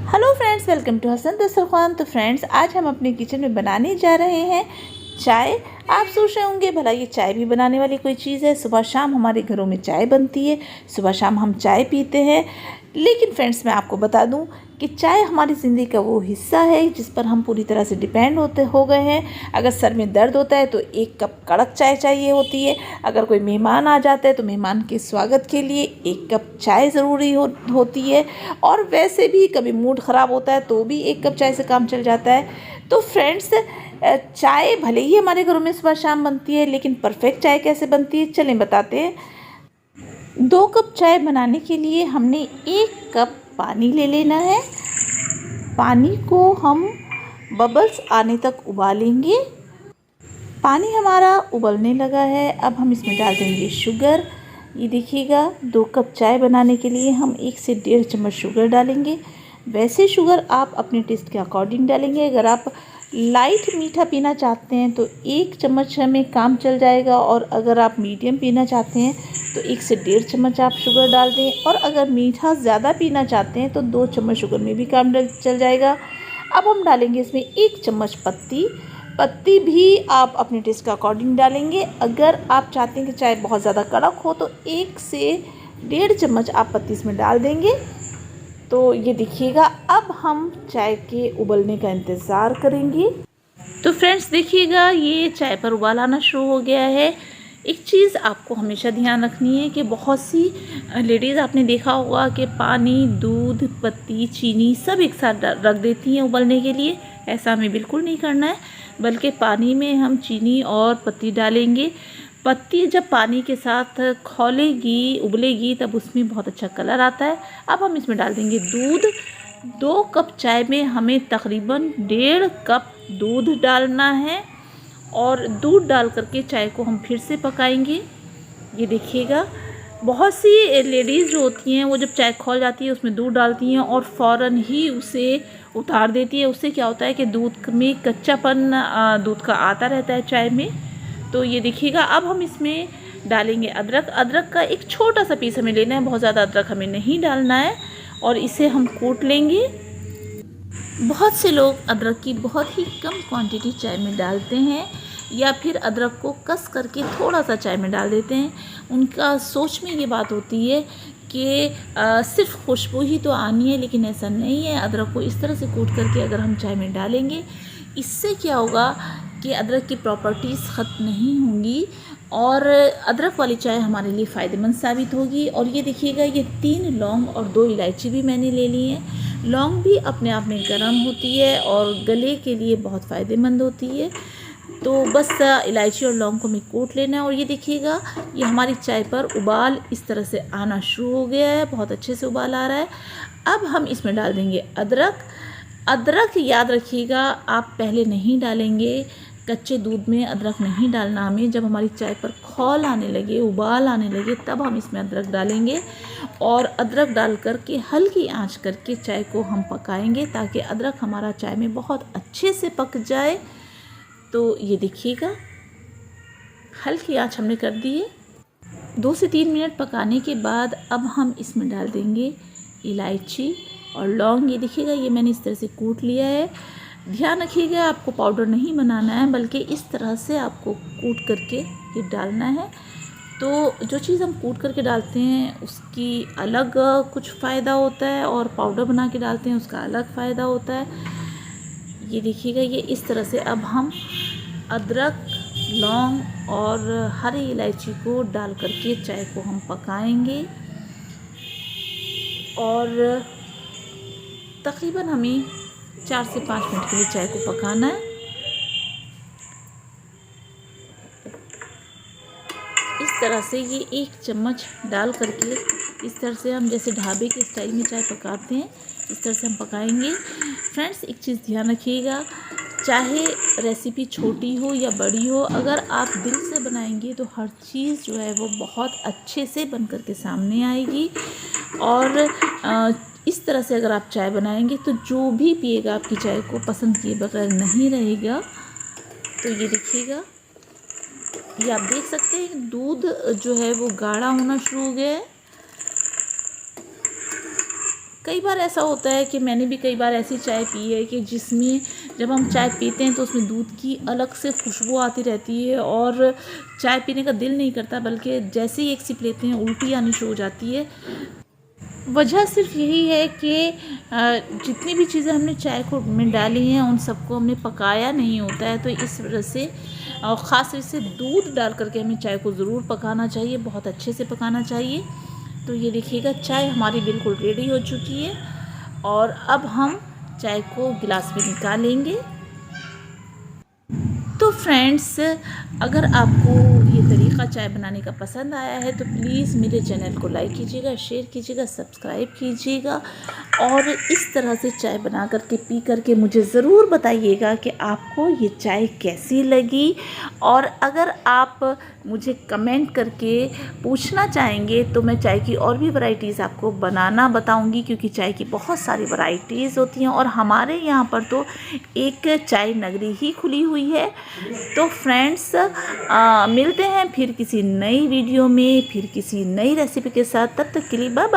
Hello friends, welcome to Hasan Dastarkhan. तो friends, आज हम अपने किचन में बनाने जा रहे हैं चाय। आप सोच रहे होंगे भला ये चाय भी बनाने वाली कोई चीज़ है? सुबह शाम हमारे घरों में चाय बनती है, सुबह शाम हम चाय पीते हैं। लेकिन फ्रेंड्स, मैं आपको बता दूं कि चाय हमारी ज़िंदगी का वो हिस्सा है जिस पर हम पूरी तरह से डिपेंड हो गए हैं। अगर सर में दर्द होता है तो एक कप कड़क चाय चाहिए होती है। अगर कोई मेहमान आ जाता है तो मेहमान के स्वागत के लिए एक कप चाय ज़रूरी होती है। और वैसे भी कभी मूड ख़राब होता है तो भी एक कप चाय से काम चल जाता है। तो फ्रेंड्स, चाय भले ही हमारे घरों में सुबह शाम बनती है, लेकिन परफेक्ट चाय कैसे बनती है चलें बताते हैं। 2 कप चाय बनाने के लिए हमने 1 कप पानी ले लेना है। पानी को हम बबल्स आने तक उबालेंगे। पानी हमारा उबलने लगा है, अब हम इसमें डाल देंगे शुगर। ये देखिएगा, 2 कप चाय बनाने के लिए हम 1 से 1.5 चम्मच शुगर डालेंगे। वैसे शुगर आप अपने टेस्ट के अकॉर्डिंग डालेंगे। अगर आप लाइट मीठा पीना चाहते हैं तो 1 चम्मच में काम चल जाएगा, और अगर आप मीडियम पीना चाहते हैं तो 1 से 1.5 चम्मच आप शुगर डाल दें। और अगर मीठा ज़्यादा पीना चाहते हैं तो 2 चम्मच शुगर में भी काम चल जाएगा। अब हम डालेंगे इसमें 1 चम्मच पत्ती भी आप अपने टेस्ट के अकॉर्डिंग डालेंगे। अगर आप चाहते हैं कि चाय बहुत ज़्यादा कड़क हो तो 1 से 1.5 चम्मच आप पत्ती इसमें डाल देंगे। तो ये देखिएगा, अब हम चाय के उबलने का इंतज़ार करेंगे। तो फ्रेंड्स देखिएगा, ये चाय पर उबाल आना शुरू हो गया है। एक चीज़ आपको हमेशा ध्यान रखनी है कि बहुत सी लेडीज़, आपने देखा होगा कि पानी, दूध, पत्ती, चीनी सब एक साथ रख देती हैं उबलने के लिए। ऐसा हमें बिल्कुल नहीं करना है, बल्कि पानी में हम चीनी और पत्ती डालेंगे। पत्ती जब पानी के साथ खौलेगी, उबलेगी, तब उसमें बहुत अच्छा कलर आता है। अब हम इसमें डाल देंगे दूध। 2 कप चाय में हमें तकरीबन 1.5 कप दूध डालना है, और दूध डाल करके चाय को हम फिर से पकाएंगे। ये देखिएगा, बहुत सी लेडीज़ जो होती हैं वो जब चाय खौल जाती है उसमें दूध डालती हैं और फ़ौरन ही उसे उतार देती है। उससे क्या होता है कि दूध में कच्चापन दूध का आता रहता है चाय में। तो ये देखिएगा, अब हम इसमें डालेंगे अदरक का एक छोटा सा पीस हमें लेना है, बहुत ज़्यादा अदरक हमें नहीं डालना है, और इसे हम कूट लेंगे। बहुत से लोग अदरक की बहुत ही कम क्वांटिटी चाय में डालते हैं, या फिर अदरक को कस करके थोड़ा सा चाय में डाल देते हैं। उनका सोच में ये बात होती है कि सिर्फ खुशबू ही तो आनी है, लेकिन ऐसा नहीं है। अदरक को इस तरह से कूट करके अगर हम चाय में डालेंगे, इससे क्या होगा कि अदरक की प्रॉपर्टीज़ ख़त्म नहीं होंगी, और अदरक वाली चाय हमारे लिए फ़ायदेमंद साबित होगी। और ये देखिएगा, ये 3 लौंग और 2 इलायची भी मैंने ले ली हैं। लौंग भी अपने आप में गर्म होती है और गले के लिए बहुत फ़ायदेमंद होती है। तो बस इलायची और लौंग को हमें कूट लेना है। और ये देखिएगा, ये हमारी चाय पर उबाल इस तरह से आना शुरू हो गया है, बहुत अच्छे से उबाल आ रहा है। अब हम इसमें डाल देंगे अदरक याद रखिएगा, आप पहले नहीं डालेंगे। कच्चे दूध में अदरक नहीं डालना हमें। जब हमारी चाय पर खौल आने लगे, उबाल आने लगे, तब हम इसमें अदरक डालेंगे, और अदरक डाल करके हल्की आंच करके चाय को हम पकाएंगे, ताकि अदरक हमारा चाय में बहुत अच्छे से पक जाए। तो ये देखिएगा, हल्की आंच हमने कर दी है। 2 से 3 मिनट पकाने के बाद अब हम इसमें डाल देंगे इलायची और लौंग। ये देखिएगा, ये मैंने इस तरह से कूट लिया है। ध्यान रखिएगा, आपको पाउडर नहीं बनाना है, बल्कि इस तरह से आपको कूट करके ये डालना है। तो जो चीज़ हम कूट करके डालते हैं उसकी अलग कुछ फ़ायदा होता है, और पाउडर बना के डालते हैं उसका अलग फ़ायदा होता है। ये देखिएगा, ये इस तरह से अब हम अदरक, लौंग और हरी इलायची को डाल करके चाय को हम पकाएंगे, और तकरीबन हमें 4 से 5 मिनट के लिए चाय को पकाना है। इस तरह से ये 1 चम्मच डाल करके, इस तरह से हम जैसे ढाबे के स्टाइल में चाय पकाते हैं, इस तरह से हम पकाएंगे। फ्रेंड्स, एक चीज़ ध्यान रखिएगा, चाहे रेसिपी छोटी हो या बड़ी हो, अगर आप दिल से बनाएंगे तो हर चीज़ जो है वो बहुत अच्छे से बन कर के सामने आएगी। और इस तरह से अगर आप चाय बनाएंगे तो जो भी पिएगा आपकी चाय को पसंद किए बगैर नहीं रहेगा। तो ये देखिएगा, ये आप देख सकते हैं, दूध जो है वो गाढ़ा होना शुरू हो गया है। कई बार ऐसा होता है कि मैंने भी कई बार ऐसी चाय पी है कि जिसमें जब हम चाय पीते हैं तो उसमें दूध की अलग से खुशबू आती रहती है और चाय पीने का दिल नहीं करता, बल्कि जैसे ही एक सिप लेते हैं उल्टी आनी शुरू हो जाती है। वजह सिर्फ यही है कि जितनी भी चीज़ें हमने चाय को में डाली हैं उन सबको हमने पकाया नहीं होता है, तो इस वजह से और ख़ास तौर से दूध डाल करके हमें चाय को ज़रूर पकाना चाहिए, बहुत अच्छे से पकाना चाहिए। तो ये देखिएगा चाय हमारी बिल्कुल रेडी हो चुकी है और अब हम चाय को गिलास में निकालेंगे। तो फ्रेंड्स, अगर आपको ये तरीक़ा चाय बनाने का पसंद आया है तो प्लीज़ मेरे चैनल को लाइक कीजिएगा, शेयर कीजिएगा, सब्सक्राइब कीजिएगा और इस तरह से चाय बना करके पी करके मुझे ज़रूर बताइएगा कि आपको ये चाय कैसी लगी। और अगर आप मुझे कमेंट करके पूछना चाहेंगे तो मैं चाय की और भी वैरायटीज़ आपको बनाना बताऊंगी, क्योंकि चाय की बहुत सारी वैरायटीज़ होती हैं और हमारे यहाँ पर तो एक चाय नगरी ही खुली हुई है। तो फ्रेंड्स, मिलते हैं फिर किसी नई वीडियो में, फिर किसी नई रेसिपी के साथ। तब तक के लिए बाय बाय।